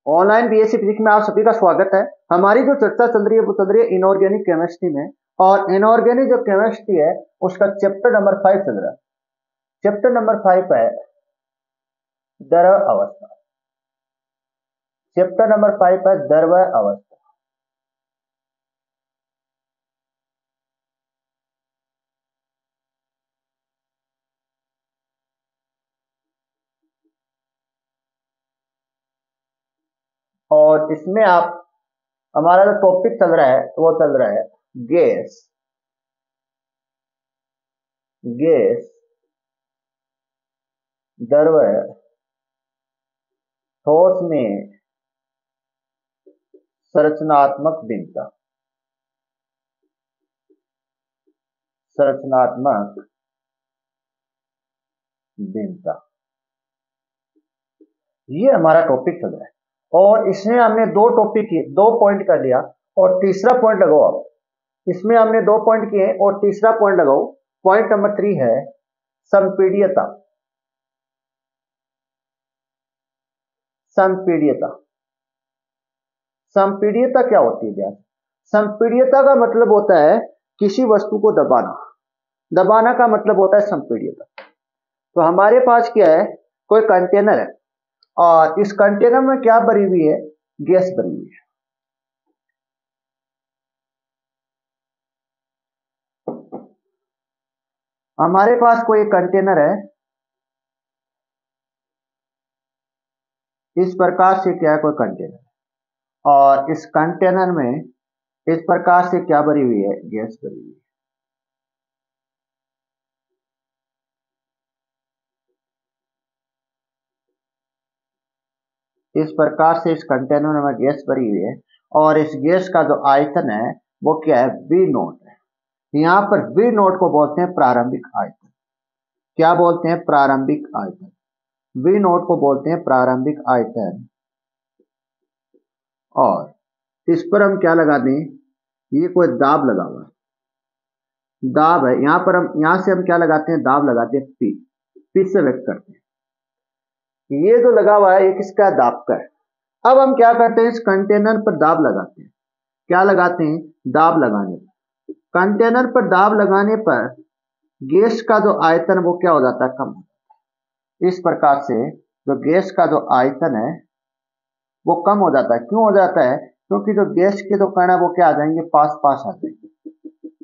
Online BSc physics में आप सभी का स्वागत है। हमारी जो चर्चा चल रही है वो चल रही है इनऑर्गेनिक केमिस्ट्री में, और इनऑर्गेनिक जो केमिस्ट्री है उसका चैप्टर नंबर 5 चल रहा है। चैप्टर नंबर 5 है द्रव अवस्था। चैप्टर नंबर 5 है द्रव अवस्था। और इसमें आप हमारा जो टॉपिक चल रहा है वो चल रहा है गैस। गैस, द्रव, ठोस में संरचनात्मक भिन्नता। संरचनात्मक भिन्नता, ये हमारा टॉपिक चल रहा है। और इसमें हमने दो पॉइंट कर लिया और तीसरा पॉइंट लगाओ आप। इसमें हमने 2 पॉइंट किए और तीसरा पॉइंट लगाओ। पॉइंट नंबर 3 है संपीड्यता। संपीड्यता, संपीड्यता क्या होती है ध्यान? संपीड्यता का मतलब होता है किसी वस्तु को दबाना। दबाना का मतलब होता है संपीड्यता। तो हमारे पास क्या है, कोई कंटेनर है और इस कंटेनर में क्या भरी हुई है? गैस भरी हुई है। हमारे पास कोई कंटेनर है, इस प्रकार से क्या है, कोई कंटेनर, और इस कंटेनर में इस प्रकार से क्या भरी हुई है? गैस भरी हुई है। इस प्रकार से इस कंटेनर में गैस भरी हुई है और इस गैस का जो आयतन है वो क्या है? V नॉट है। यहां पर V नॉट को बोलते हैं प्रारंभिक आयतन। क्या बोलते हैं? प्रारंभिक आयतन। V नॉट को बोलते हैं प्रारंभिक आयतन। और इस पर हम क्या लगा दें? ये कोई दाब लगा हुआ है, दाब है। यहां से हम क्या लगाते हैं? दाब लगाते हैं P। P से व्यक्त करते हैं। ये जो लगा हुआ है ये किसका? दाब का है। अब हम क्या करते हैं? इस कंटेनर पर दाब लगाते हैं। क्या लगाते हैं? दाब लगाने पर। कंटेनर पर दाब लगाने पर गैस का जो आयतन वो क्या हो जाता है? कम हो जाता है। इस प्रकार से जो गैस का जो आयतन है वो कम हो जाता है। क्यों हो जाता है? क्योंकि जो गैस के जो कण है वो क्या आ जाएंगे? पास पास आ जाएंगे।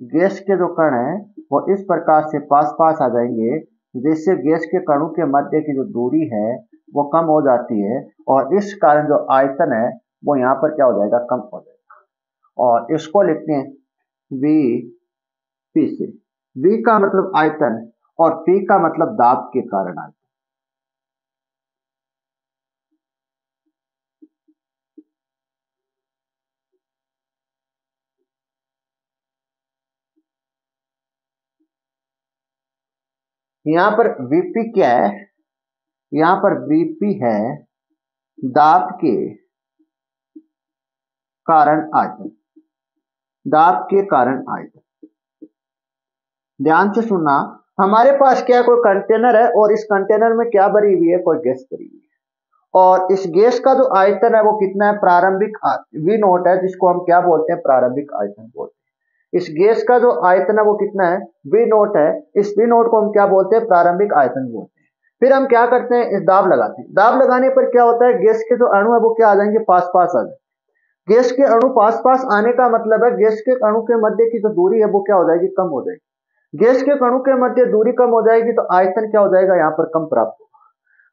गैस के जो कण है वो इस प्रकार से पास पास आ जाएंगे, जिससे गैस के कणों के मध्य की जो दूरी है वो कम हो जाती है, और इस कारण जो आयतन है वो यहाँ पर क्या हो जाएगा? कम हो जाएगा। और इसको लिखते हैं वी पी से। वी का मतलब आयतन और पी का मतलब दाब के कारण आयतन। यहां पर वीपी क्या है? यहां पर वीपी है दाब के कारण आयतन। दाब के कारण आयतन। ध्यान से सुनना, हमारे पास क्या है? कोई कंटेनर है और इस कंटेनर में क्या भरी हुई है? कोई गैस भरी हुई है। और इस गैस का जो आयतन है वो कितना है? प्रारंभिक वी नोट है, जिसको हम क्या बोलते हैं? प्रारंभिक आयतन बोलते हैं। इस गैस का जो आयतन है वो कितना है? वी नोट है। इस वी नोट को हम क्या बोलते हैं? प्रारंभिक आयतन बोलते हैं। फिर हम क्या करते हैं? इस दाब लगाते हैं। दाब लगाने पर क्या होता है? गैस के जो अणु है वो क्या आ जाएंगे? पास पास आ जाएंगे। गैस के अणु पास पास आने का मतलब है गैस के अणु के मध्य की जो दूरी है वो क्या हो जाएगी? कम हो जाएगी। गैस के अणु के मध्य दूरी कम हो जाएगी तो आयतन क्या हो जाएगा? यहाँ पर कम प्राप्त होगा।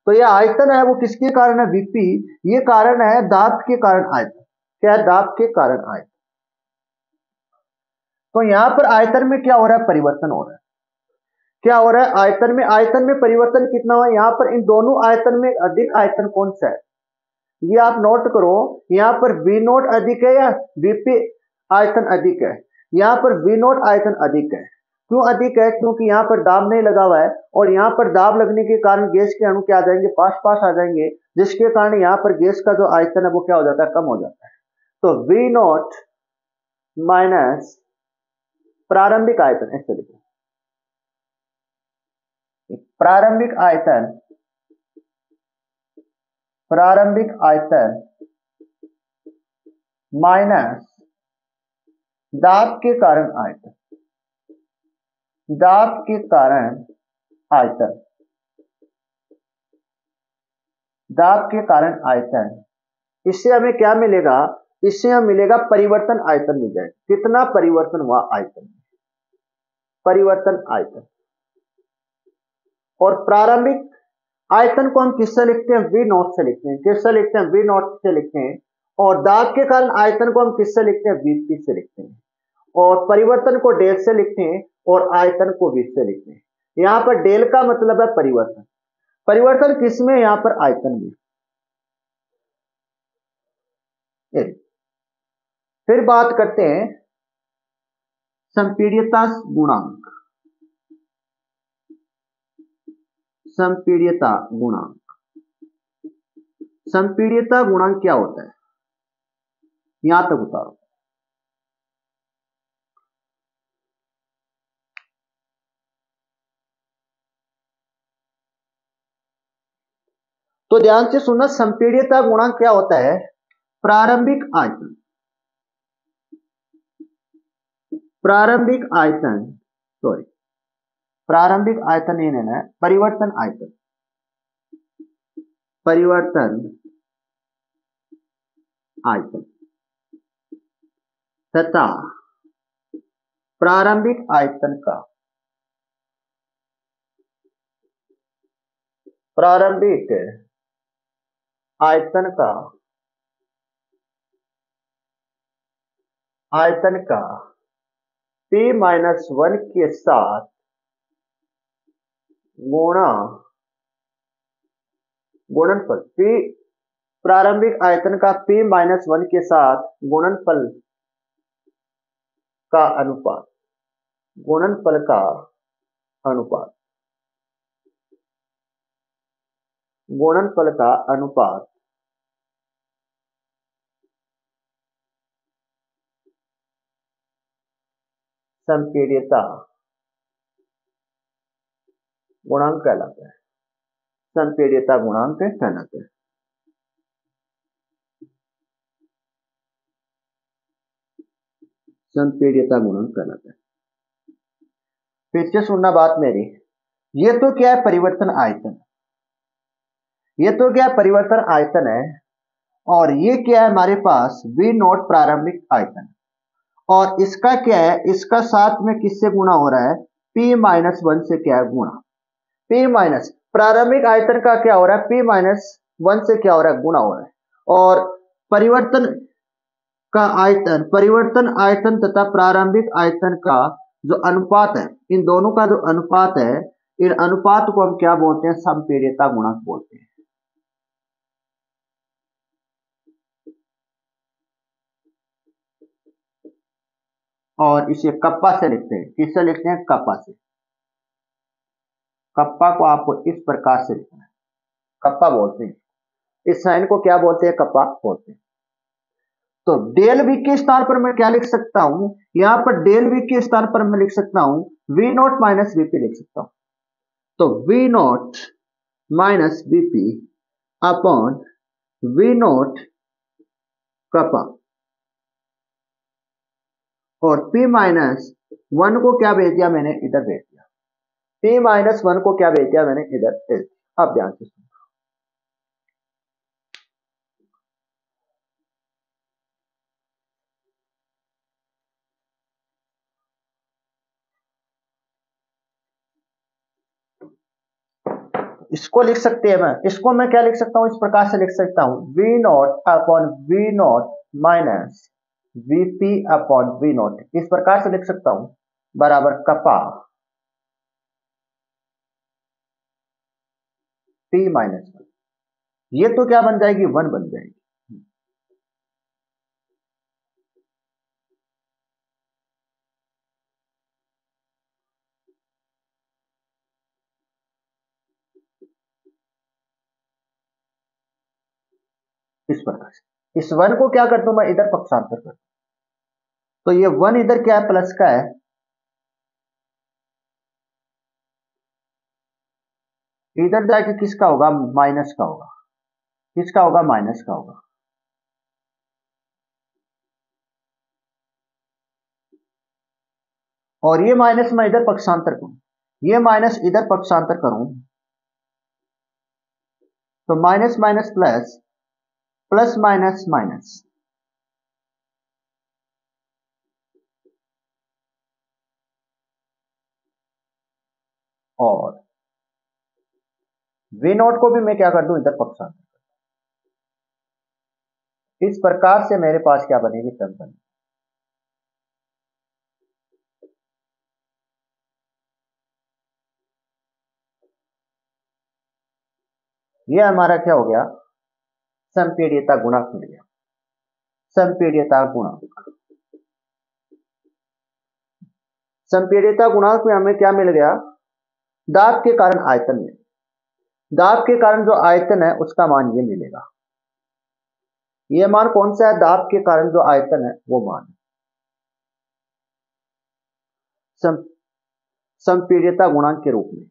तो यह आयतन है वो किसके कारण है? वीपी। ये कारण है दाब के कारण आयतन। क्या है? दाब के कारण आयतन। तो यहां पर आयतन में क्या हो रहा है? परिवर्तन हो रहा है। क्या हो रहा है? आयतन में परिवर्तन कितना हुआ? यहां पर इन दोनों आयतन में अधिक आयतन कौन सा है? ये आप नोट करो। यहां पर वी नोट अधिक है या वीपी आयतन अधिक है? यहां पर वी नोट आयतन अधिक है। क्यों अधिक है? क्योंकि यहां पर दाब नहीं लगा हुआ है, और यहां पर दाब लगने के कारण गैस के अणु क्या आ जाएंगे? पास पास आ जाएंगे, जिसके कारण यहां पर गैस का जो आयतन है वो क्या हो जाता है? कम हो जाता है। तो वी नोट माइनस प्रारंभिक आयतन, ऐसे लिखो। प्रारंभिक आयतन, प्रारंभिक आयतन माइनस दाब के कारण आयतन, दाब के कारण आयतन, दाब के कारण आयतन। इससे हमें क्या मिलेगा, इससे हमें मिलेगा परिवर्तन आयतन मिल जाएगा। कितना परिवर्तन हुआ आयतन, परिवर्तन आयतन। और प्रारंभिक आयतन को हम किससे लिखते हैं, वी नॉट से लिखते हैं। किससे लिखते हैं, वी नॉट से लिखते हैं। और दाब के कारण आयतन को हम किससे लिखते हैं, वीपी से लिखते हैं। और परिवर्तन को डेल से लिखते हैं और आयतन को वी से लिखते हैं। यहां पर डेल का मतलब है परिवर्तन, परिवर्तन किसमें, यहां पर आयतन में। फिर बात करते हैं संपीड्यता गुणांक, संपीड्यता गुणांक। संपीड्यता गुणांक क्या होता है, यहां तक उतारो। तो ध्यान से सुनना, संपीड्यता गुणांक क्या होता है, प्रारंभिक आयतन, प्रारंभिक आयतन, सॉरी प्रारंभिक आयतन ये लेना है, परिवर्तन आयतन, परिवर्तन आयतन तथा प्रारंभिक आयतन का, प्रारंभिक आयतन का, आयतन का P-1 के साथ गुणनफल, P प्रारंभिक आयतन का P-1 के साथ गुणनफल का अनुपात, गुणनफल का अनुपात, गुणनफल का अनुपात संपीड्यता गुणांक कहलाता है, संपीड्यता गुणांक कहलाता है। संपीड्यता गुणांक कहलाता है। फिर से सुनना बात मेरी, ये तो क्या है, परिवर्तन आयतन, ये तो क्या है, परिवर्तन आयतन है। और ये क्या है हमारे पास, वी नॉट प्रारंभिक आयतन। और इसका क्या है, इसका साथ में किससे गुणा हो रहा है, P-1 से क्या है गुणा, P माइनस प्रारंभिक आयतन का क्या हो रहा है, P-1 से क्या हो रहा है, गुणा हो रहा है। और परिवर्तन का आयतन, परिवर्तन आयतन तथा प्रारंभिक आयतन का जो अनुपात है, इन दोनों का जो अनुपात है, इन अनुपात को हम क्या बोलते हैं, संपीड्यता गुणांक बोलते हैं। और इसे कप्पा से लिखते हैं, किससे लिखते हैं, कप्पा से। कप्पा को आपको इस प्रकार से लिखना है, कप्पा बोलते हैं। इस साइन को क्या बोलते हैं, कप्पा बोलते हैं। तो डेल वी के स्थान पर मैं क्या लिख सकता हूं, यहां पर डेल वी के स्थान पर मैं लिख सकता हूं वी नॉट माइनस वीपी लिख सकता हूं। तो V not minus VP upon V not kappa. और P-1 को क्या भेज दिया मैंने, इधर भेज दिया। P-1 को क्या भेज दिया मैंने, इधर भेज दिया। अब ध्यान से सुनो, इसको लिख सकते हैं, मैं इसको मैं क्या लिख सकता हूं, इस प्रकार से लिख सकता हूं V naught upon V not minus VP upon V naught, इस प्रकार से लिख सकता हूं, बराबर कपा P-1। ये तो क्या बन जाएगी, 1 बन जाएगी। इस प्रकार से इस 1 को क्या करता हूं मैं, इधर पक्षांतर करता हूं। तो ये 1 इधर क्या है, प्लस का है, इधर जाके किसका होगा, माइनस का होगा, किसका होगा, माइनस का होगा। और ये माइनस मैं इधर पक्षांतर करूं, ये माइनस इधर पक्षांतर करूं तो minus minus plus, plus minus minus, और वी नोट को भी मैं क्या कर दूं इधर पक्षांतर। इस प्रकार से मेरे पास क्या बनेगी, टर्म बनेगी। ये हमारा क्या हो गया, संपीड्यता गुणक मिल गया, संपीड्यता गुणक। संपीड्यता गुणांक में हमें क्या मिल गया, दाब के कारण आयतन में, दाब के कारण जो आयतन है उसका मान ये मिलेगा। ये मान कौन सा है, दाब के कारण जो आयतन है वो मान संपीड्यता गुणांक के रूप में।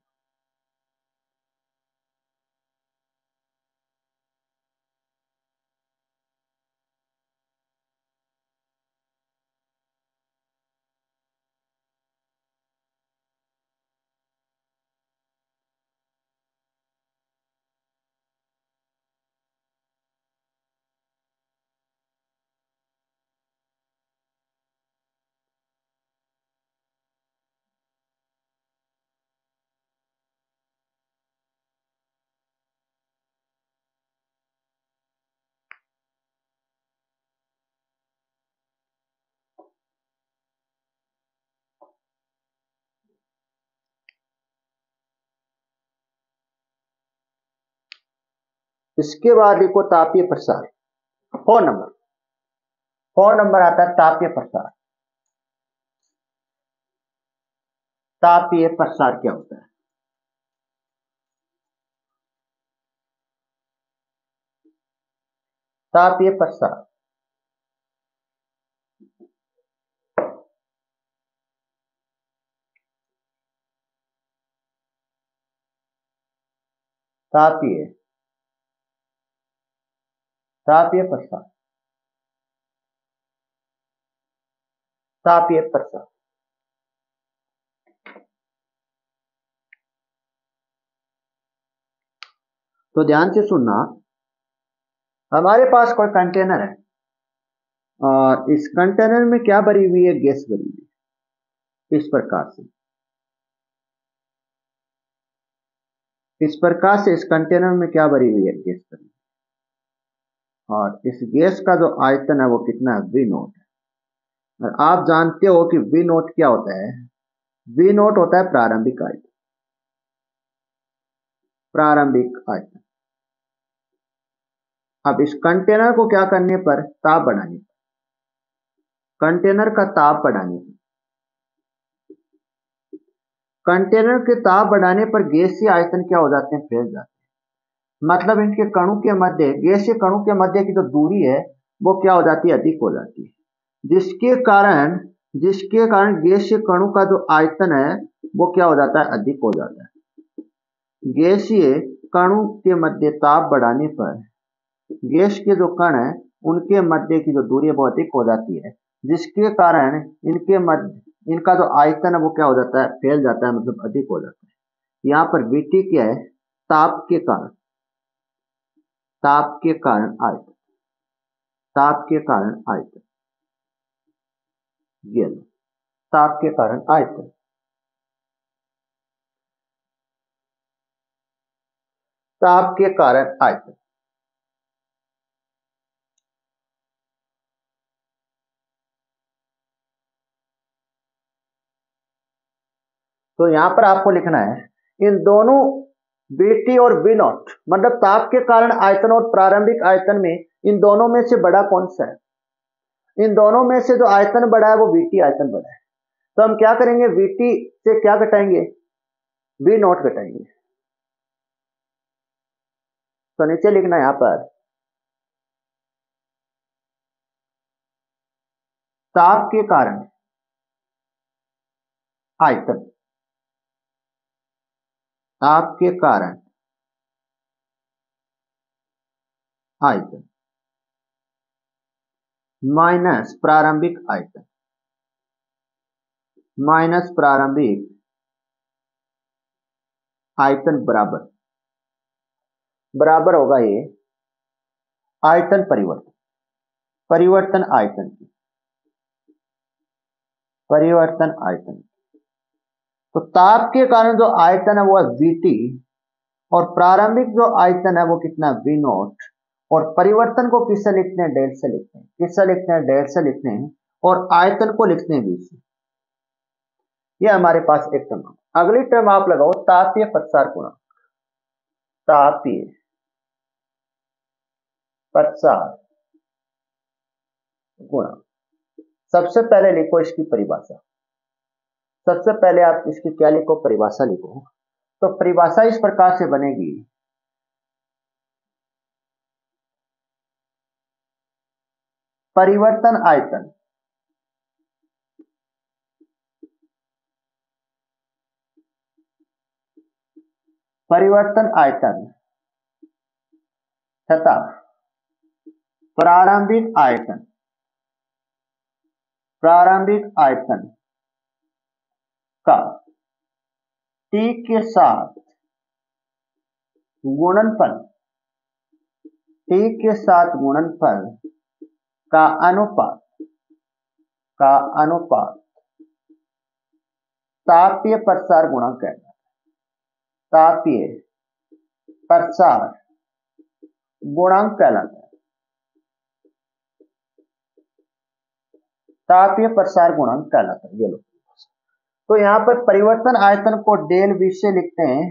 इसके बाद लिखो तापीय प्रसार, 4 नंबर, 4 नंबर आता है तापीय प्रसार। तापीय प्रसार क्या होता है, तापीय प्रसार तापीय तापीय प्रसार, तापीय प्रसार। तो ध्यान से सुनना, हमारे पास कोई कंटेनर है और इस कंटेनर में क्या भरी हुई है, गैस भरी हुई है। इस प्रकार से, इस प्रकार से इस कंटेनर में क्या भरी हुई है, गैस भरी हुई है। और इस गैस का जो आयतन है वो कितना है, वी नोट है। और आप जानते हो कि वी नोट क्या होता है, वी नोट होता है प्रारंभिक आयतन, प्रारंभिक आयतन। अब इस कंटेनर को क्या करने पर, ताप बढ़ाने पर, कंटेनर का ताप बढ़ाने पर, कंटेनर के ताप बढ़ाने पर गैसीय आयतन क्या हो जाते हैं, फैल जाते हैं। मतलब इनके कणों के मध्य, गैसीय कणों के मध्य की जो दूरी है वो क्या हो जाती है, अधिक हो जाती है, जिसके कारण गैसीय कणों का जो आयतन है वो क्या हो जाता है, अधिक हो जाता है। गैसीय कणों के मध्य ताप बढ़ाने पर गैस के जो कण है उनके मध्य की जो दूरी है वो अधिक हो जाती है, जिसके कारण इनके मध्य, इनका जो आयतन है वो क्या हो जाता है, फैल जाता है, मतलब अधिक हो जाता है। यहाँ पर Vt क्या है, ताप के कारण, ताप के कारण आयतन, ताप के कारण आयतन, ये लो, ताप के कारण आयतन, ताप के कारण आयतन। तो यहां पर आपको लिखना है, इन दोनों Vt और V नॉट, मतलब ताप के कारण आयतन और प्रारंभिक आयतन में इन दोनों में से बड़ा कौन सा है, इन दोनों में से जो आयतन बड़ा है वो Vt आयतन बड़ा है। तो हम क्या करेंगे, Vt से क्या घटाएंगे, V नॉट घटाएंगे। तो नीचे लिखना यहां पर, ताप के कारण आयतन, ताप के कारण आयतन माइनस प्रारंभिक आयतन, माइनस प्रारंभिक आयतन बराबर होगा ये आयतन परिवर्तन आयतन। तो ताप के कारण जो आयतन है वो है Vt, और प्रारंभिक जो आयतन है वो कितना V नॉट, और परिवर्तन को किससे लिखते हैं, डेल से लिखते हैं, डेल से लिखते हैं, और आयतन को लिखते हैं V से। ये हमारे पास एक टर्म। अगली टर्म आप लगाओ तापीय प्रसार गुणांक। तापीय प्रसार गुणांक, सबसे पहले लिखो इसकी परिभाषा। सबसे पहले आप इसकी क्या लिखो, परिभाषा लिखो। तो परिभाषा इस प्रकार से बनेगी, परिवर्तन आयतन तथा प्रारंभिक आयतन का T के साथ गुणनफल का अनुपात तापीय प्रसार गुणांक कहलाता है। तापीय प्रसार गुणांक कहलाता है। ये लो। तो यहाँ पर परिवर्तन आयतन को डेल V से लिखते हैं,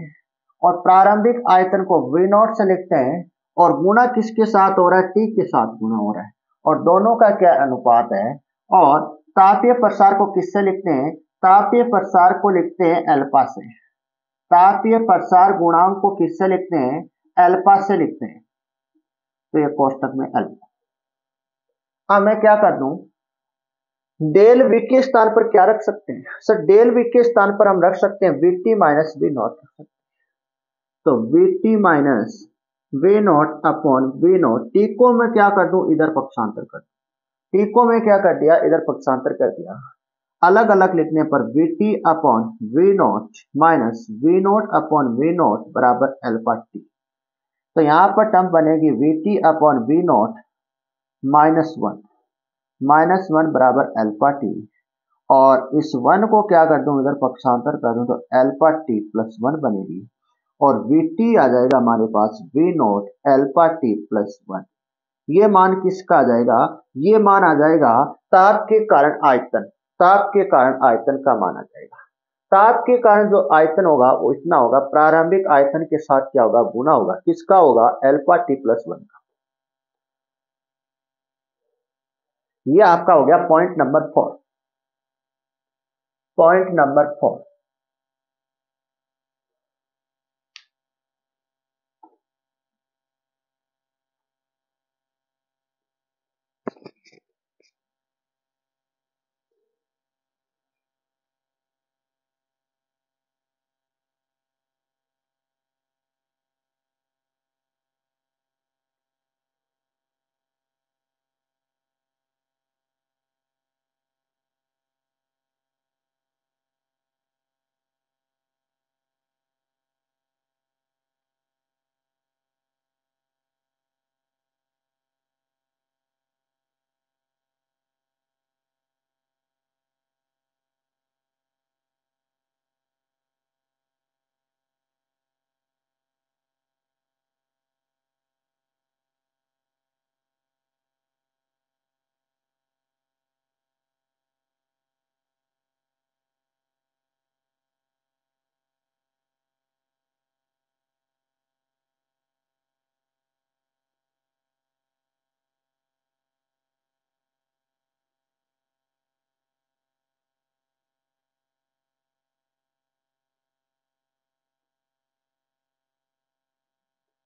और प्रारंभिक आयतन को V नॉट से लिखते हैं, और गुणा किसके साथ हो रहा है, T के साथ गुणा हो रहा है, और दोनों का क्या अनुपात है। और तापीय प्रसार को किससे लिखते हैं, तापीय प्रसार को लिखते हैं अल्फा से। तापीय प्रसार गुणांक को किससे लिखते हैं, अल्फा से लिखते हैं। तो ये कोष्टक में अल्फा। अब मैं क्या कर दूं, डेल V के स्थान पर क्या रख सकते हैं सर, डेल V के स्थान पर हम रख सकते हैं Vt माइनस V नॉट। तो Vt minus V not upon V not, T को मैं क्या कर दूं, इधर पक्षांतर कर दूं। टी को मैं क्या कर दिया, इधर पक्षांतर कर दिया। अलग अलग लिखने पर Vt upon V not minus V not upon V not बराबर अल्फा टी। तो यहां पर टर्म बनेगी Vt upon V not minus one बराबर अल्फा टी, और इस वन को क्या कर दूं, इधर पक्षांतर कर दूं, तो अल्फा टी प्लस वन बनेगी, और Vt आ जाएगा हमारे पास V not alpha T plus one. ये मान किसका आ जाएगा, ये मान आ जाएगा ताप के कारण आयतन का मान आ जाएगा। ताप के कारण जो आयतन होगा वो इतना होगा, प्रारंभिक आयतन के साथ क्या होगा, गुना होगा, किसका होगा, अल्फा टी प्लस वन का। ये आपका हो गया पॉइंट नंबर 4।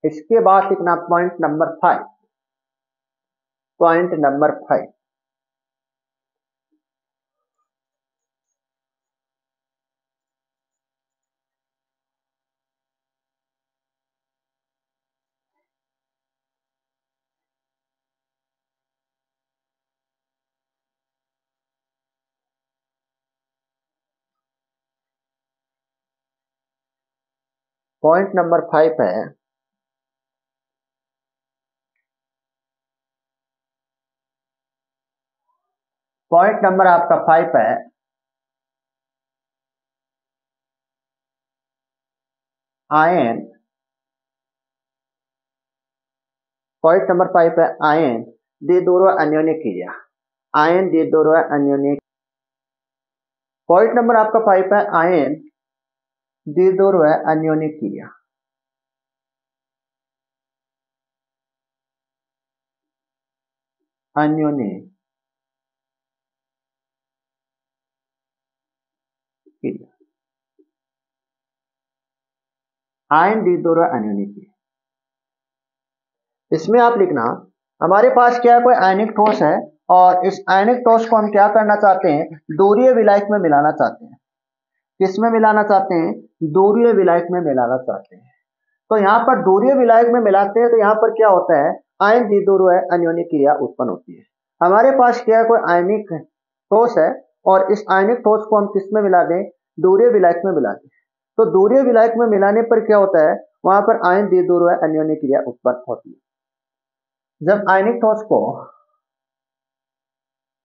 इसके बाद लिखना पॉइंट नंबर 5। पॉइंट नंबर 5 है पॉइंट नंबर आपका 5 है आयन। पॉइंट नंबर 5 है आयन द्विध्रुव अन्योन्य क्रिया। आयन द्विध्रुव अन्योन्य। पॉइंट नंबर आपका 5 है आयन द्विध्रुव अन्योन्य क्रिया। अन्योन्य क्रिया। आयन द्विध्रुव अन्योन्य क्रिया। इसमें आप लिखना हमारे पास क्या है, कोई आयनिक ठोस है और इस आयनिक ठोस को हम क्या करना चाहते हैं, दोहरीय विलायक में मिलाना चाहते हैं। किस में मिलाना चाहते हैं, दोहरीय विलायक में मिलाना चाहते हैं। तो यहाँ पर दोहरीय विलायक में मिलाते हैं तो यहाँ पर क्या होता है, आयन द्विध्रुव अन्योन्य क्रिया उत्पन्न होती है। हमारे पास क्या है, कोई आयनिक ठोस है और इस आयनिक ठोस को हम किस में मिला दें, दोहरीय विलायक में मिला दें। तो दोहरीय विलायक में मिलाने पर क्या होता है, वहां पर आयन द्विध्रुव अन्योन्य क्रिया उत्पन्न होती है। जब आयनिक ठोस को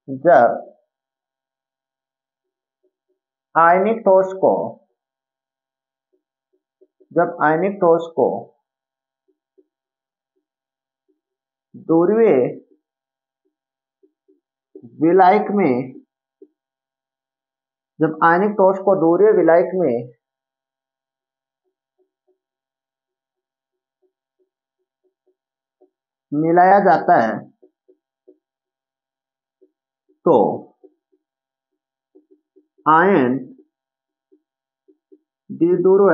जब आयनिक ठोस को जब आयनिक ठोस को दोहरीय विलायक में जब आयनिक ठोस को दोहरीय विलायक में मिलाया जाता है तो आयन द्विध्रुव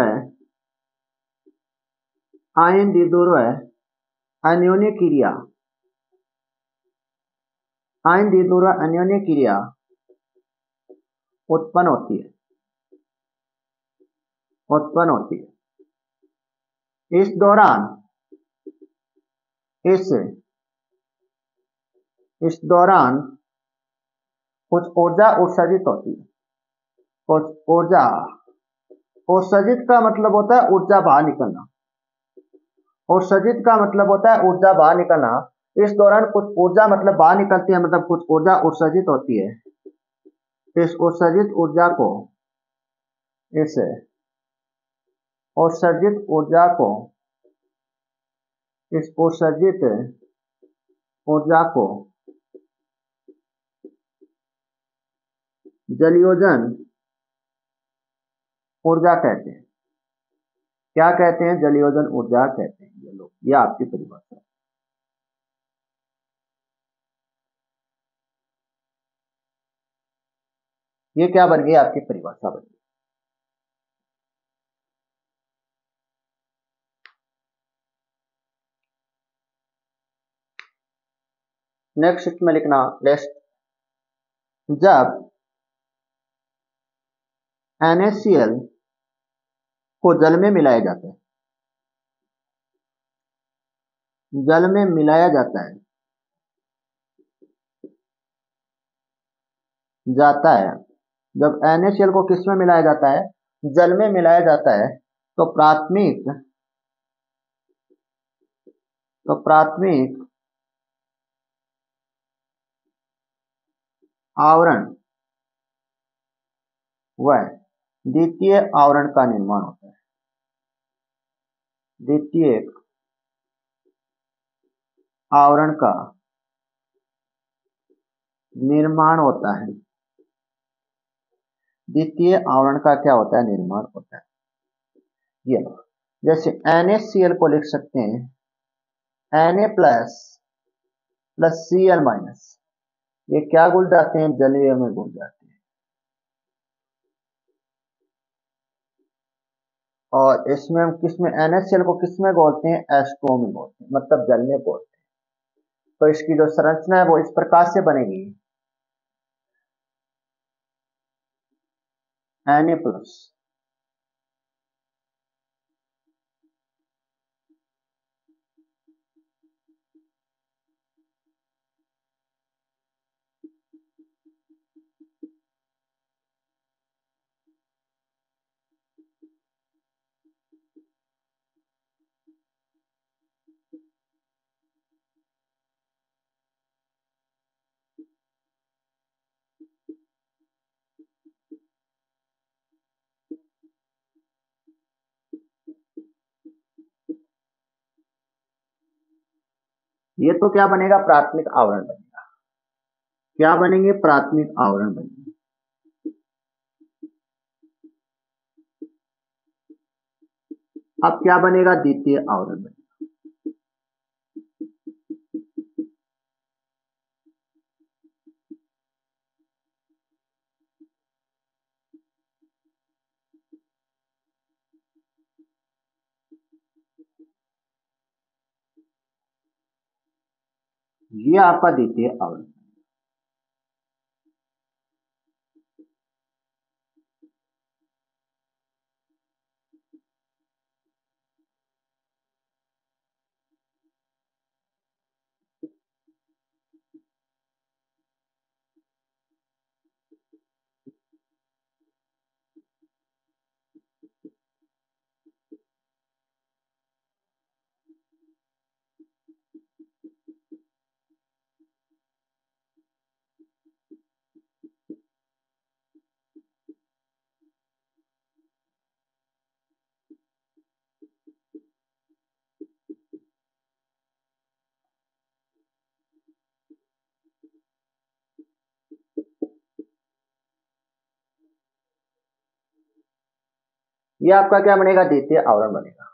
अन्योन्य क्रिया आयन द्विध्रुव अन्योन्य क्रिया उत्पन्न होती है इस दौरान कुछ ऊर्जा उत्सर्जित होती है। कुछ ऊर्जा उत्सर्जित का मतलब होता है ऊर्जा बाहर निकलना। उत्सर्जित का मतलब होता है ऊर्जा बाहर निकलना। इस दौरान कुछ ऊर्जा मतलब बाहर निकलती है, मतलब कुछ ऊर्जा उत्सर्जित होती है। इस उत्सर्जित ऊर्जा को इस उत्सर्जित ऊर्जा को इस उत्सर्जित ऊर्जा को जलयोजन ऊर्जा कहते हैं। क्या कहते हैं, जलयोजन ऊर्जा कहते हैं। ये लो, ये आपकी परिभाषा। ये क्या बन गई, आपकी परिभाषा बन गई। नेक्स्ट इसमें लिखना नेक्स्ट, जब NaCl को जल में मिलाया जाता है, जल में मिलाया जाता है जब NaCl को किस में मिलाया जाता है, जल में मिलाया जाता है तो प्राथमिक आवरण व द्वितीय आवरण का निर्माण होता है। द्वितीय आवरण का निर्माण होता है। द्वितीय आवरण का क्या होता है, निर्माण होता है। ये जैसे NaCl को लिख सकते हैं Na प्लस Cl माइनस। ये क्या घुल जाते हैं, जलीय में घुल जाते हैं। और इसमें हम किसमें NaCl को किसमें घोलते हैं, H2O में घोलते हैं, मतलब जल में घोलते हैं। तो इसकी जो संरचना है वो इस प्रकार से बनेगी, Na प्लस ये तो क्या बनेगा, प्राथमिक आवरण बनेगा। क्या बनेंगे, प्राथमिक आवरण बनेंगे। अब क्या बनेगा, द्वितीय आवरण बनेगा। ये आपका द्वितीय आवरण। ये आपका क्या बनेगा, द्वितीय आवरण बनेगा।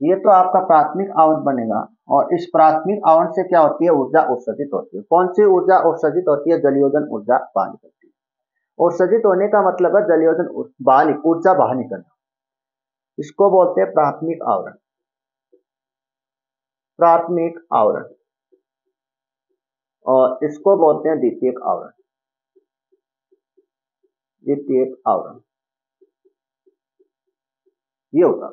ये तो आपका प्राथमिक आवरण बनेगा। और इस प्राथमिक आवरण से क्या होती है, ऊर्जा उत्सर्जित होती है। कौन सी ऊर्जा उत्सर्जित होती है, जलयोजन ऊर्जा बाहर निकलती है। उत्सर्जित होने का मतलब है जलयोजन ऊर्जा बाहर निकलना। इसको बोलते हैं प्राथमिक आवरण। प्राथमिक आवरण। और इसको बोलते हैं द्वितीयक आवरण। द्वितीयक आवरण ये होगा।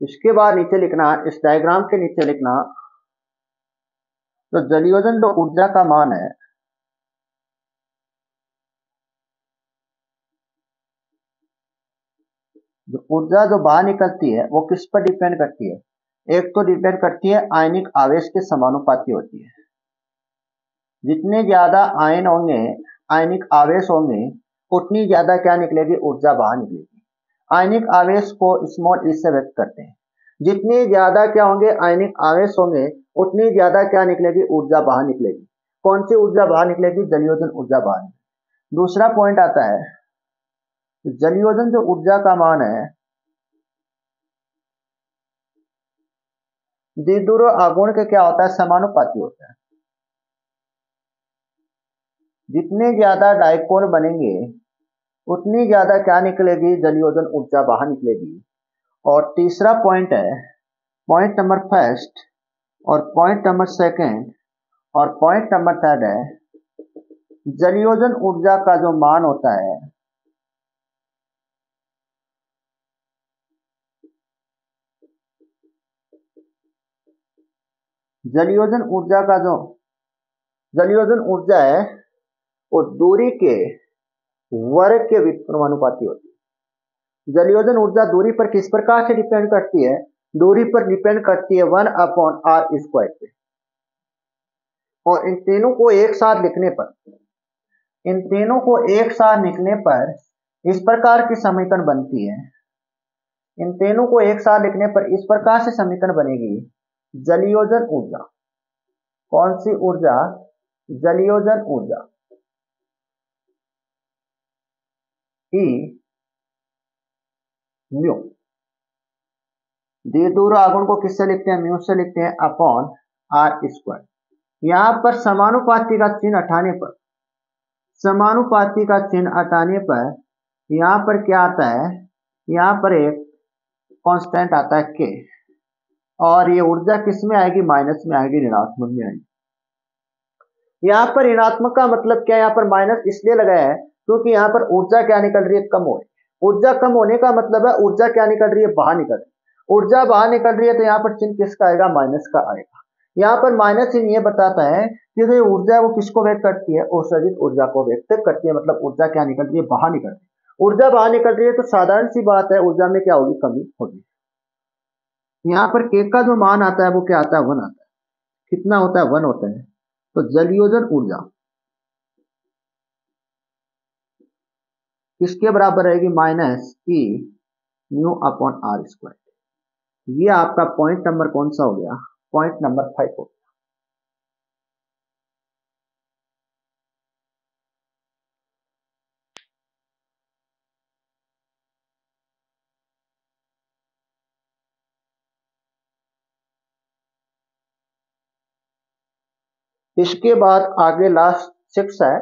इसके बाद नीचे लिखना, इस डायग्राम के नीचे लिखना, तो जलयोजन जो ऊर्जा का मान है, जो ऊर्जा जो बाहर निकलती है वो किस पर डिपेंड करती है। एक तो डिपेंड करती है आयनिक आवेश के समानुपाती होती है। जितने ज्यादा आयन होंगे, आयनिक आवेश होंगे, उतनी ज्यादा क्या निकलेगी, ऊर्जा बाहर निकलेगी। आयनिक आवेश को स्मॉल ई से व्यक्त करते हैं। जितने ज्यादा क्या होंगे, आयनिक आवेश होंगे, उतनी ज्यादा क्या निकलेगी, ऊर्जा बाहर निकलेगी। कौन सी ऊर्जा बाहर निकलेगी, जलयोजन ऊर्जा बाहर निकलेगी। दूसरा पॉइंट आता है, जलयोजन जो ऊर्जा का मान है, द्विध्रुव आघूर्ण के क्या होता है, समानुपाती होता है। जितने ज्यादा डाइपोल बनेंगे उतनी ज्यादा क्या निकलेगी, जलयोजन ऊर्जा बाहर निकलेगी। और तीसरा पॉइंट है, पॉइंट नंबर फर्स्ट और पॉइंट नंबर सेकंड और पॉइंट नंबर थर्ड है, जलयोजन ऊर्जा का जो मान होता है, जलयोजन ऊर्जा का जो जलयोजन ऊर्जा है वो दूरी के वर्ग के व्युत्क्रमानुपाती होती है। जलयोजन ऊर्जा दूरी पर किस प्रकार से डिपेंड करती है, दूरी पर डिपेंड करती है 1/r² पे। और इन तीनों को एक साथ लिखने पर, इन तीनों को एक साथ लिखने पर इस प्रकार की समीकरण बनती है। इन तीनों को एक साथ लिखने पर इस प्रकार से समीकरण बनेगी। जलयोजन ऊर्जा, कौन सी ऊर्जा? जलयोजन ऊर्जा E म्यू, द्विध्रुव आघूर्ण को किससे लिखते हैं? म्यू से लिखते हैं, अपॉन आर स्क्वायर। यहां पर समानुपाती का चिन्ह हटाने पर, समानुपाती का चिन्ह हटाने पर यहां पर क्या आता है? यहां पर एक कांस्टेंट आता है के, और ये ऊर्जा किस में आएगी? माइनस में आएगी, ऋणात्मक में आएगी। यहां पर ऋणात्मक का मतलब क्या है? यहां पर माइनस इसलिए लगाया है क्योंकि यहां पर ऊर्जा क्या निकल रही है? कम हो रही है। ऊर्जा कम होने का मतलब है ऊर्जा क्या निकल रही है? बाहर निकल रही है। ऊर्जा बाहर निकल रही है तो यहाँ पर चिन्ह किसका आएगा? माइनस का आएगा। यहाँ पर माइनस चिन्ह ये बताता है कि जो ऊर्जा है वो किसको व्यक्त करती है? उत्सर्जित ऊर्जा को व्यक्त करती है। मतलब ऊर्जा क्या निकल रही है? बाहर निकल रही है। ऊर्जा बाहर निकल रही है तो साधारण सी बात है ऊर्जा में क्या होगी? कमी होगी। यहाँ पर के का जो मान आता है वो क्या आता है? 1 आता है। कितना होता है? 1 होता है। तो जलयोजन ऊर्जा किसके बराबर रहेगी? Minus E mu upon R square. ये आपका पॉइंट नंबर कौन सा हो गया? पॉइंट नंबर 5 हो गया। इसके बाद आगे लास्ट 6 है।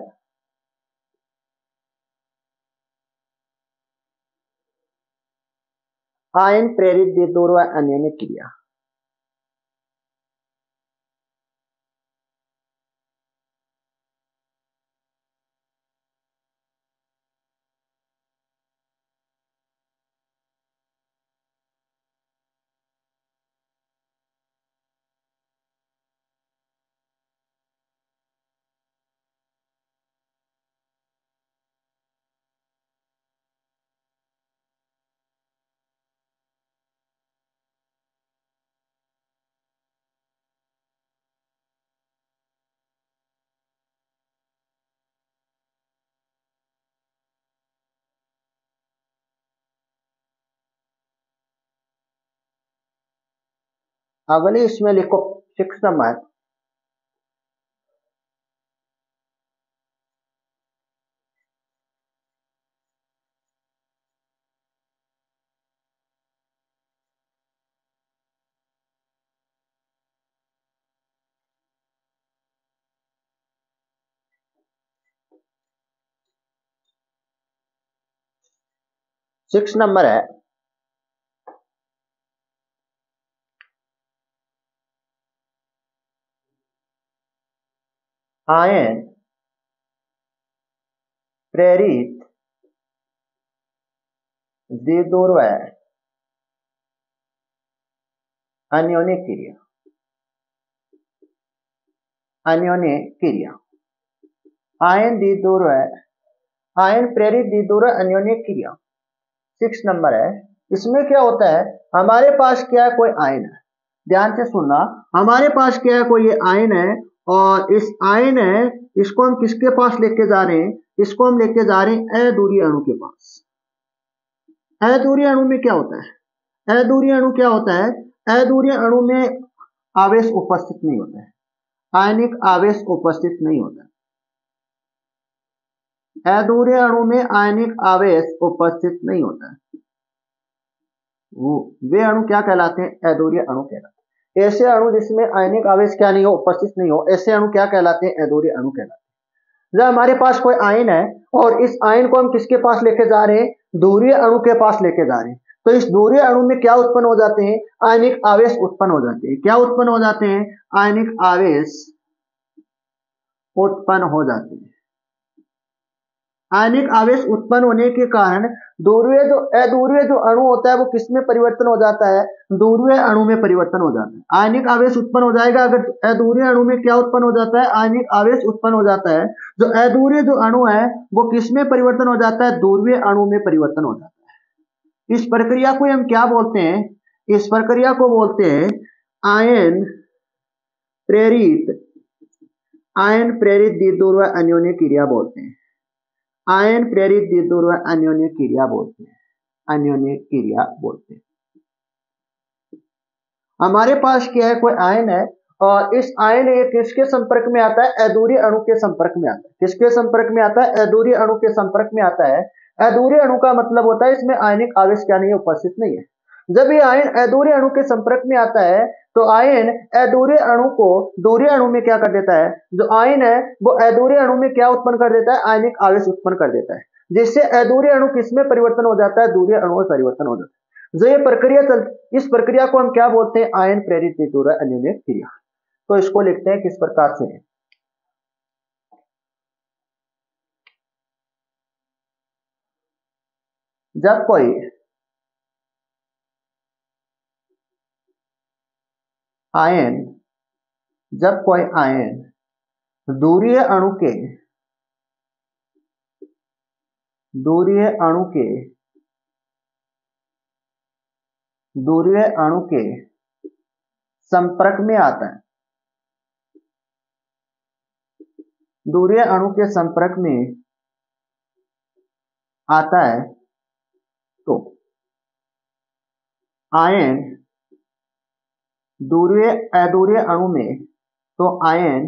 आयन प्रेरित द्विध्रुव अन्योन्य क्रिया। अगले इसमें लिखो 6 नंबर। सिक्स नंबर है आयन प्रेरित द्विध्रुव अन्योन्य क्रिया। अन्योन्य क्रिया, आयन द्विध्रुव, आयन प्रेरित द्विध्रुव अन्योन्य क्रिया 6 नंबर है। इसमें क्या होता है? हमारे पास क्या है? कोई आयन है। ध्यान से सुनना, हमारे पास क्या है? कोई ये आयन है, और इस आयन है, इसको हम किसके पास लेके जा रहे हैं? इसको हम लेके जा रहे हैं अधूरी अणु के पास। अधूरी अणु में क्या होता है? अधूरी अणु क्या होता है? अधूरी अणु में आवेश उपस्थित नहीं होता है, आयनिक आवेश उपस्थित नहीं होता है। अधूरे अणु में आयनिक आवेश उपस्थित नहीं होता है। वे अणु क्या कहलाते हैं? अधूरे अणु कहलाते हैं। ऐसे अणु जिसमें आयनिक आवेश क्या नहीं हो? उपस्थित नहीं हो, ऐसे अणु क्या कहलाते हैं? अधूरे अणु कहलाते हैं। जब हमारे पास कोई आयन है और इस आयन को हम किसके पास लेके जा रहे हैं? ध्रुवीय अणु के पास लेके जा रहे हैं, तो इस ध्रुवीय अणु में क्या उत्पन्न हो जाते हैं? आयनिक आवेश उत्पन्न हो जाते हैं। क्या उत्पन्न हो जाते हैं? आयनिक आवेश उत्पन्न हो जाते हैं। आयनिक आवेश उत्पन्न होने के कारण अध्रुवीय जो अणु होता है वो किस में परिवर्तन हो जाता है? ध्रुवीय अणु में परिवर्तन हो जाता है। आयनिक आवेश उत्पन्न हो जाएगा अगर अध्रुवीय अणु में क्या उत्पन्न हो जाता है? आयनिक आवेश उत्पन्न हो जाता है। जो अध्रुवीय जो अणु है वो किस में परिवर्तन हो जाता है? ध्रुवीय अणु में परिवर्तन हो जाता है। इस प्रक्रिया को हम क्या बोलते हैं? इस प्रक्रिया को बोलते हैं आयन प्रेरित आयन प्रेरित द्विध्रुव अन्योन्य क्रिया बोलते हैं। आयन प्रेरित द्विध्रुव अन्योन्य क्रिया बोलते हैं। अन्योन्य क्रिया बोलते हैं। हमारे पास क्या है, कोई आयन है और इस आयन ये किसके संपर्क में आता है, अधूरे अणु के संपर्क में आता है। किसके संपर्क में आता है, अधूरे अणु के संपर्क में आता है। अधूरे अणु का मतलब होता है इसमें आयनिक आवेश क्या नहीं है, उपस्थित नहीं है। जब ये आयन अधूरे अणु के संपर्क में आता है तो आयन अधूरे अणु को दूसरे अणु में क्या कर देता है, जो आयन है वो अधूरे अणु में क्या उत्पन्न कर देता है, आयनिक आवेश उत्पन्न कर देता है, जिससे अधूरे अणु किसमें परिवर्तन हो जाता है, दूसरे अणु में परिवर्तन हो जाता है। जो ये प्रक्रिया इस प्रक्रिया को हम क्या बोलते हैं, आयन प्रेरित द्विध्रुव अन्योन्य क्रिया। तो इसको लिखते हैं किस प्रकार से, जब कोई आयन दूसरे अणु के दूसरे अणु के संपर्क में आता है, दूसरे अणु के संपर्क में आता है तो आयन अधूरे अणु में, तो आयन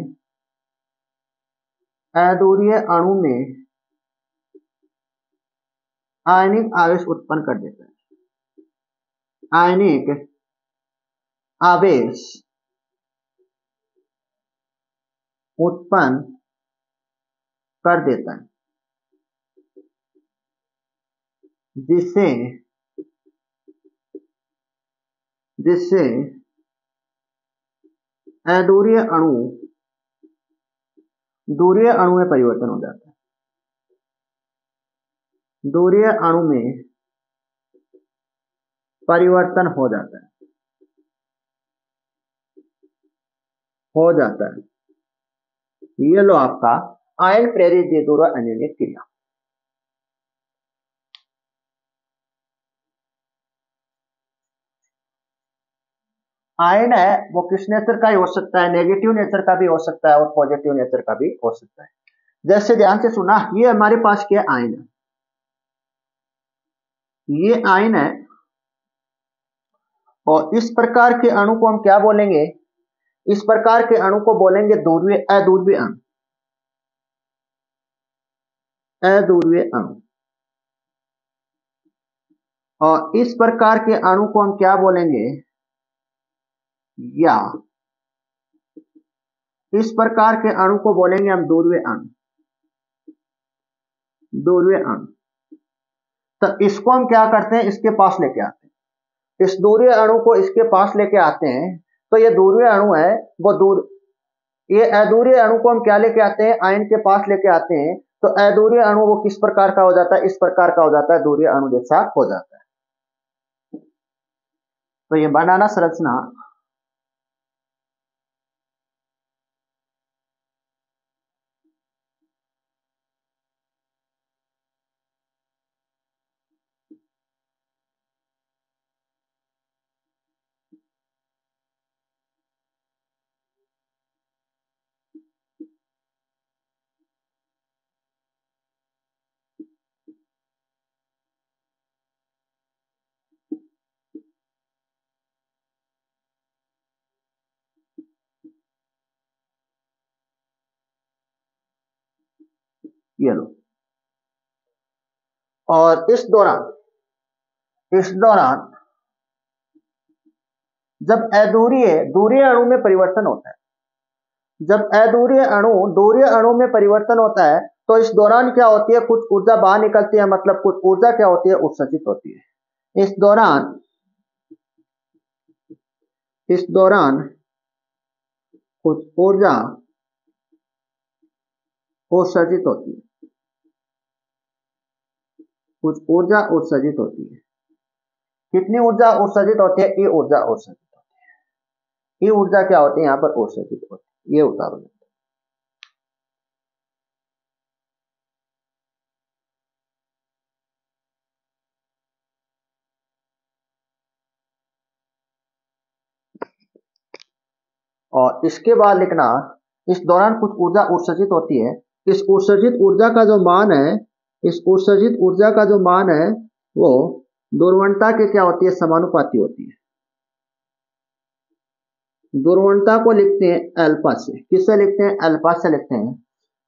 अधूरे अणु में आयनिक आवेश उत्पन्न कर देता है। आयनिक आवेश उत्पन्न कर देता है, जिससे अधूरे अणु दूसरे अणु में परिवर्तन हो जाता है। दूसरे अणु में परिवर्तन हो जाता है। ये लो आपका आयन प्रेरित द्विध्रुव अन्योन्य क्रिया। आयन है वो किस नेचर का ही हो सकता है, नेगेटिव नेचर का भी हो सकता है और पॉजिटिव नेचर का भी हो सकता है। जैसे ध्यान से सुना, ये हमारे पास क्या आयन है, ये आयन है और इस प्रकार के अणु को हम क्या बोलेंगे, इस प्रकार के अणु को बोलेंगे अध्रुवीय अणु। अध्रुवीय अणु। और इस प्रकार के अणु को हम क्या बोलेंगे, या इस प्रकार के अणु को बोलेंगे हम ध्रुवीय अणु। ध्रुवीय अणु। तो इसको हम क्या करते हैं, इसके पास लेके आते हैं, इस ध्रुवीय अणु को इसके पास लेके आते हैं। तो ये ध्रुवीय अणु है वो ये अध्रुवीय अणु को हम क्या लेके आते हैं, आयन के पास लेके आते हैं। तो अध्रुवीय अणु वो किस प्रकार का हो जाता है, इस प्रकार का हो जाता है, ध्रुवीय अणु जैसा हो जाता है। तो ये बनाना संरचना ये लो। और इस दौरान जब दूसरे अणु में परिवर्तन होता है, जब अध्रुवीय अणु दूसरे अणु में परिवर्तन होता है तो इस दौरान क्या होती है, कुछ ऊर्जा बाहर निकलती है, मतलब कुछ ऊर्जा क्या होती है, उत्सर्जित होती है। इस दौरान कुछ ऊर्जा उत्सर्जित होती है, कुछ ऊर्जा उत्सर्जित होती है। कितनी ऊर्जा उत्सर्जित होती है, ये ऊर्जा उत्सर्जित होती है। ये ऊर्जा क्या होती है, यहाँ पर उत्सर्जित होती है। ये उतारो। और इसके बाद लिखना इस दौरान कुछ ऊर्जा उत्सर्जित होती है। इस उत्सर्जित ऊर्जा का जो मान है, इस उत्सर्जित ऊर्जा का जो मान है वो ध्रुवणता के क्या होती है, समानुपाती होती है। ध्रुवणता को लिखते हैं अल्फा से। किससे लिखते हैं? अल्फा से लिखते हैं।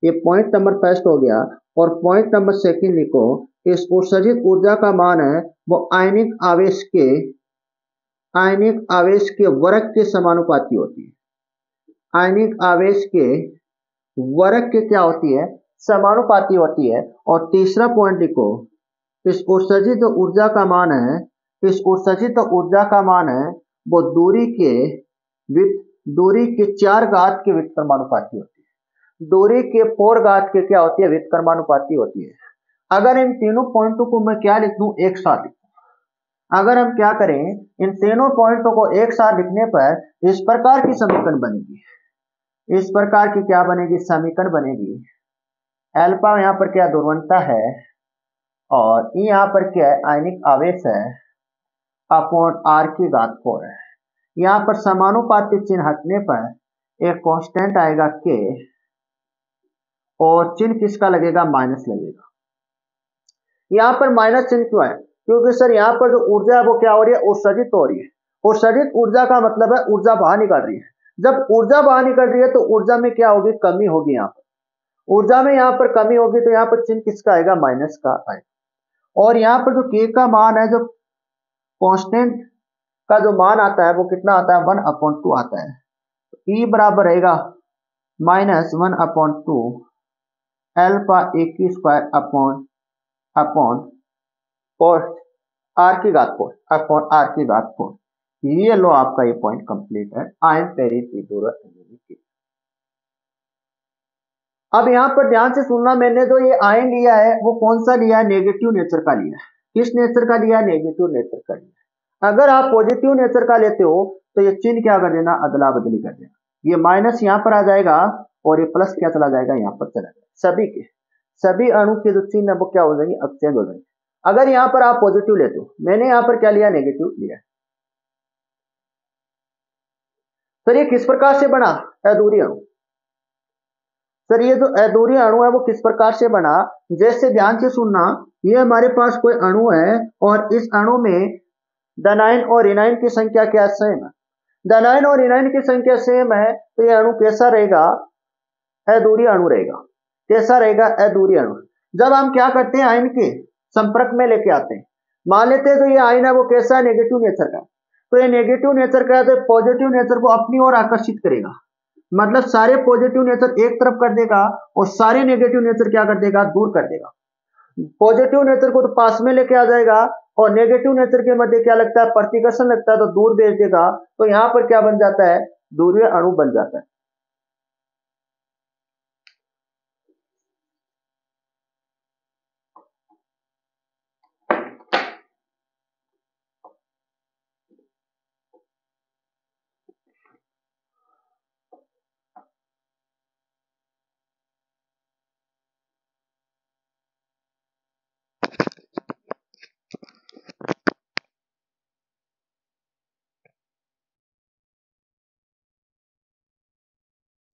ये पॉइंट नंबर फर्स्ट हो गया। और पॉइंट नंबर सेकंड लिखो, इस उत्सर्जित ऊर्जा का मान है वो आयनिक आवेश के वर्ग के समानुपाती होती है। आयनिक आवेश के वर्ग के क्या होती है, समानुपाती होती है। और तीसरा पॉइंट लिखो, इस उत्सर्जित ऊर्जा का मान है, इस उत्सर्जित ऊर्जा का मान है वो दूरी के 4 घात के व्युत्क्रमानुपाती होती है। दूरी के 4 घात के क्या होती है, व्युत्क्रमानुपाती होती है। अगर इन तीनों पॉइंटों को मैं क्या लिख दूं, एक साथ लिख दूं। अगर हम क्या करें, इन तीनों पॉइंटों को एक साथ लिखने पर इस प्रकार की समीकरण बनेगी। इस प्रकार की क्या बनेगी, समीकरण बनेगी। अल्फा यहाँ पर क्या ध्रुवणता है और ई यहाँ पर क्या है, आयनिक आवेश है, अपॉन आर की घात 4 है। यहाँ पर समानुपाती चिन्ह हटने पर एक कांस्टेंट आएगा के, और चिन्ह किसका लगेगा, माइनस लगेगा। यहाँ पर माइनस चिन्ह क्यों है, क्योंकि सर यहाँ पर जो ऊर्जा है वो क्या हो रही है, उत्सर्जित हो रही है। उत्सर्जित ऊर्जा का मतलब है ऊर्जा बाहर निकल रही है। जब ऊर्जा बाहर निकल रही है तो ऊर्जा में क्या होगी, कमी होगी। यहाँ पर ऊर्जा में यहाँ पर कमी होगी तो यहाँ पर चिन्ह किसका आएगा, माइनस का आएगा। और यहाँ पर जो के का मान है, जो कांस्टेंट का जो मान आता है वो कितना आता है, 1/2 आता है। ई बराबर रहेगा -1/2 अल्फा ए की स्क्वायर अपॉन और आर की घात 4 अपॉन आर की घात 4। ये लो आपका ये पॉइंट कंप्लीट है आयन पेरिथेडोरल एनर्जी। अब यहाँ पर ध्यान से सुनना, मैंने जो ये आयन लिया है वो कौन सा लिया है, नेगेटिव नेचर का लिया है। किस नेचर का लिया है, नेगेटिव नेचर का लिया है। अगर आप पॉजिटिव नेचर का लेते हो तो ये चिन्ह क्या कर देना, अदला बदली कर देना। ये माइनस यहाँ पर आ जाएगा और ये प्लस क्या चला जाएगा, यहाँ पर चला जाएगा। सभी अणु के जो चिन्ह है वो क्या हो जाएंगे, एक्सचेंज हो जाएंगे। अगर यहाँ पर आप पॉजिटिव लेते हो, मैंने यहाँ पर क्या लिया, नेगेटिव लिया। सर ये किस प्रकार से बना, अधूरी अणु। सर ये जो अधूरी अणु है वो किस प्रकार से बना, जैसे ध्यान से सुनना, ये हमारे पास कोई अणु है और इस अणु में धनायन और ऋणायन की संख्या क्या सेम है। धनायन और ऋणायन की संख्या सेम है तो ये अणु कैसा रहेगा, अधूरी अणु रहेगा। कैसा रहेगा, अधूरी अणु। जब हम क्या करते हैं, आयन के संपर्क में लेके आते हैं, मान लेते हैं तो ये आयन है वो कैसा है, नेगेटिव नेचर का। तो ये नेगेटिव नेचर का है तो पॉजिटिव नेचर को अपनी ओर आकर्षित करेगा। मतलब सारे पॉजिटिव नेचर एक तरफ कर देगा और सारे नेगेटिव नेचर क्या कर देगा, दूर कर देगा। पॉजिटिव नेचर को तो पास में लेके आ जाएगा और नेगेटिव नेचर के मध्य क्या लगता है, प्रतिकर्षण लगता है, तो दूर भेज देगा। तो यहाँ पर क्या बन जाता है, दूरीय अणु बन जाता है।